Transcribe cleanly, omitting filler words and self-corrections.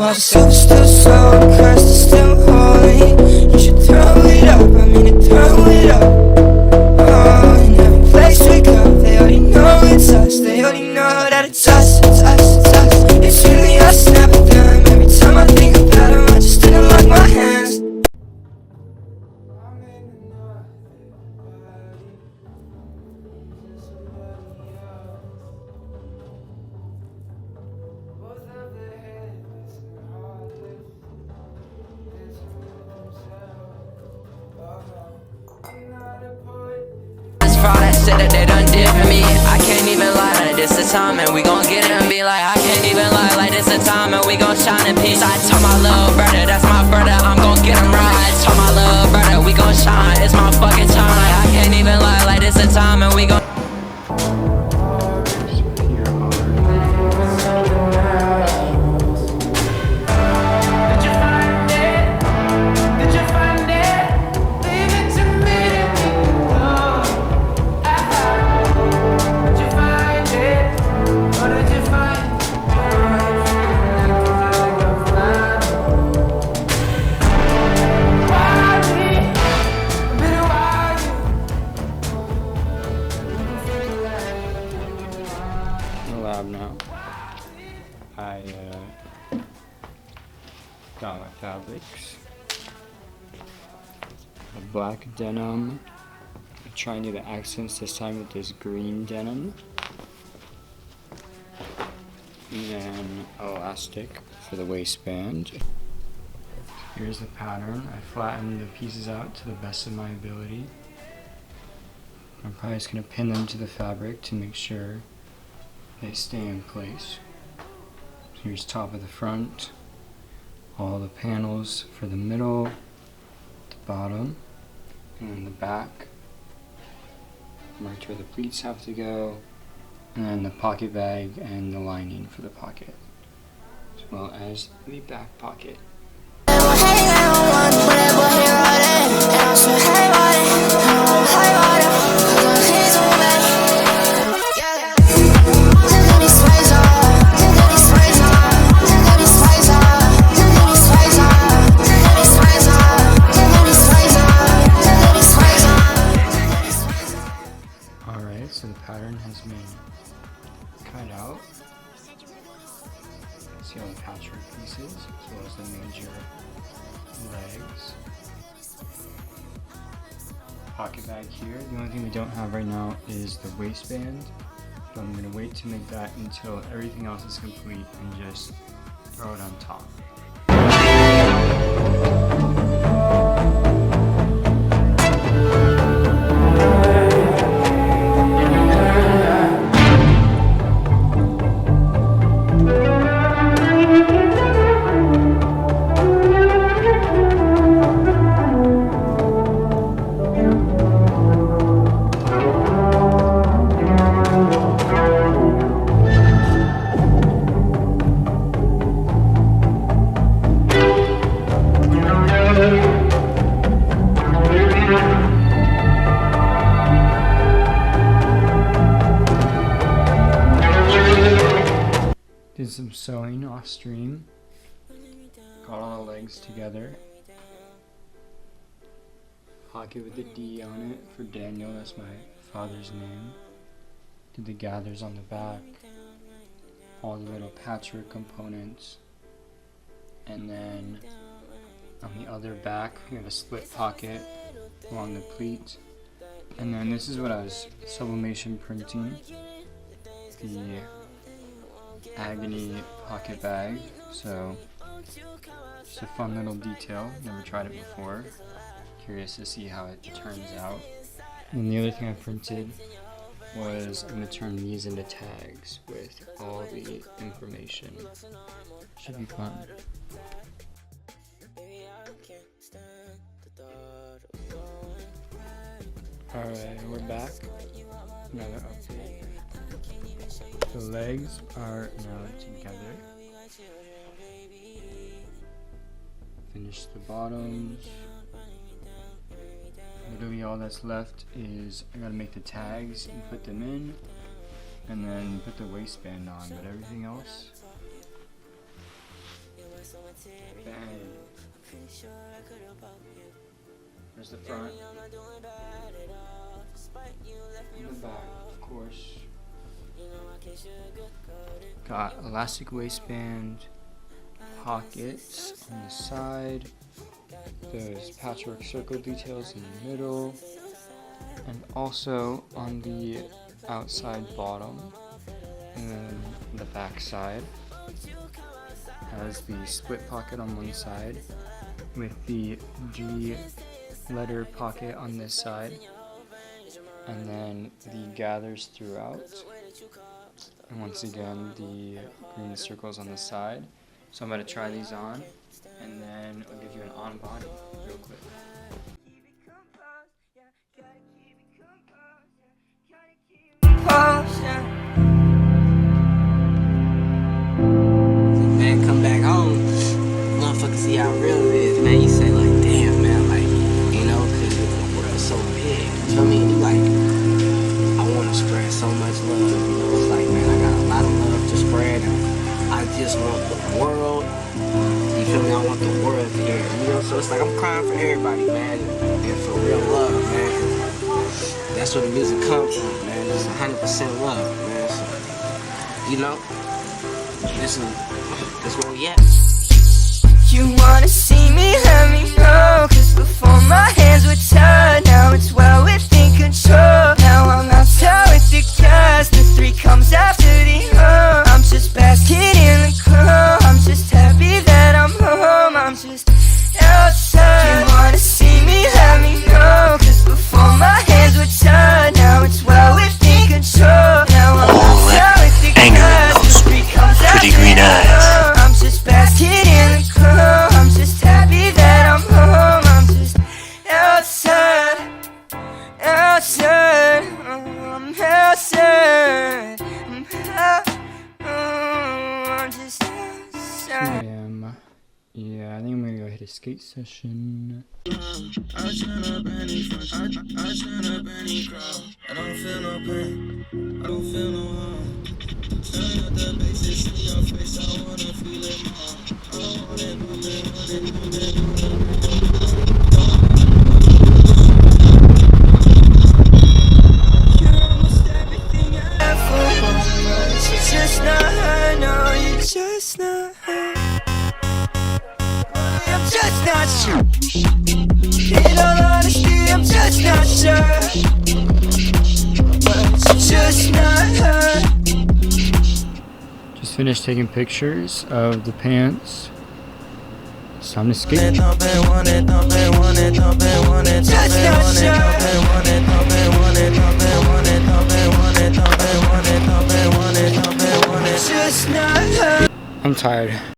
While the silver's still slow, the crust is still holy. You should throw it up, I mean to throw it up. Oh, in every place we go, they already know it's us. They already know that it's us, it's us, it's us. It's really us, never them. Every time I think about them, I just didn't like my hands. For all that shit that they done did for me, I can't even lie, like this the time and we gon' get it and be like, I can't even lie, like this the time and we gon' shine in peace. I told my little brother, that's my brother, I'm gon' get him right. I told my little brother, we gon' shine, it's my fucking time. Like, I can't even lie, like this the time and we gon' now. I got my fabrics. A black denim. I'm trying to do the accents this time with this green denim. And then elastic for the waistband. Here's the pattern. I flattened the pieces out to the best of my ability. I'm probably just going to pin them to the fabric to make sure they stay in place. Here's top of the front, all the panels for the middle, the bottom, and then the back. Marked where the pleats have to go, and then the pocket bag and the lining for the pocket, as well as the back pocket. So the pattern has been cut out. See all the patchwork pieces, as well as the major legs. Pocket bag here. The only thing we don't have right now is the waistband. But I'm going to wait to make that until everything else is complete and just throw it on top. Did some sewing off stream. Got all the legs together. Pocket with the D on it for Daniel, that's my father's name. Did the gathers on the back. All the little patchwork components. And then on the other back, we have a split pocket along the pleat. And then this is what I was sublimation printing. The Agony pocket bag, so just a fun little detail, never tried it before, curious to see how it turns out. And the other thing I printed was I'm going to turn these into tags with all the information. Should be fun. Alright, we're back. Another update. The legs are now together. Finish the bottoms. Literally all that's left is I gotta make the tags and put them in, and then put the waistband on, but everything else Bang. There's the front. And the back, of course. Got elastic waistband, pockets on the side. There's patchwork circle details in the middle, and also on the outside bottom, and then the back side has the split pocket on one side with the G letter pocket on this side, and then the gathers throughout, and once again the green circles on the side. So I'm going to try these on, and then I'll give you an on body real quick. Man, come back home, motherfucker, see how real it is, man. You say like, damn, man, like, you know, cause the world's so big. You feel me? You like, I want to spread so much love. You know, it's like, man, I got a lot of love to spread, and I just want the world. You feel me? I want the world to hear. You know, so it's like I'm crying for everybody, man, and for real love, man. That's where the music comes from, man. It's 100% love, man. So, you know. This is where we at. You wanna see me, let me know. Cause before my hands were tied, now it's well within control. Now I'm outside with the gas, the 3 comes after the I'm just basking in the glow. I'm just happy that I'm home. I'm just outside. You wanna see me, let me know. Cause before my hands were tied, now it's well within control. Now I'm outside with the gas, the 3 comes after pretty green eyes. I'm just basking in the glow. I'm just happy that I'm home. I'm just outside, outside. I'm outside. I'm just outside. Yeah, I think I'm gonna go hit a skate session. I turn up any crowd. I don't feel no pain, I don't feel no harm. Turn up the bass, it's in your face, I wanna feel it more. I want it, want it, want it, want it, want it. You're almost everything I ever want. You're just not her, no, you're just not her. I'm just not sure. In all honesty, I'm just not sure. But you're just not her. Just finished taking pictures of the pants. It's time to skate. Just not sure. Just not her. I'm tired.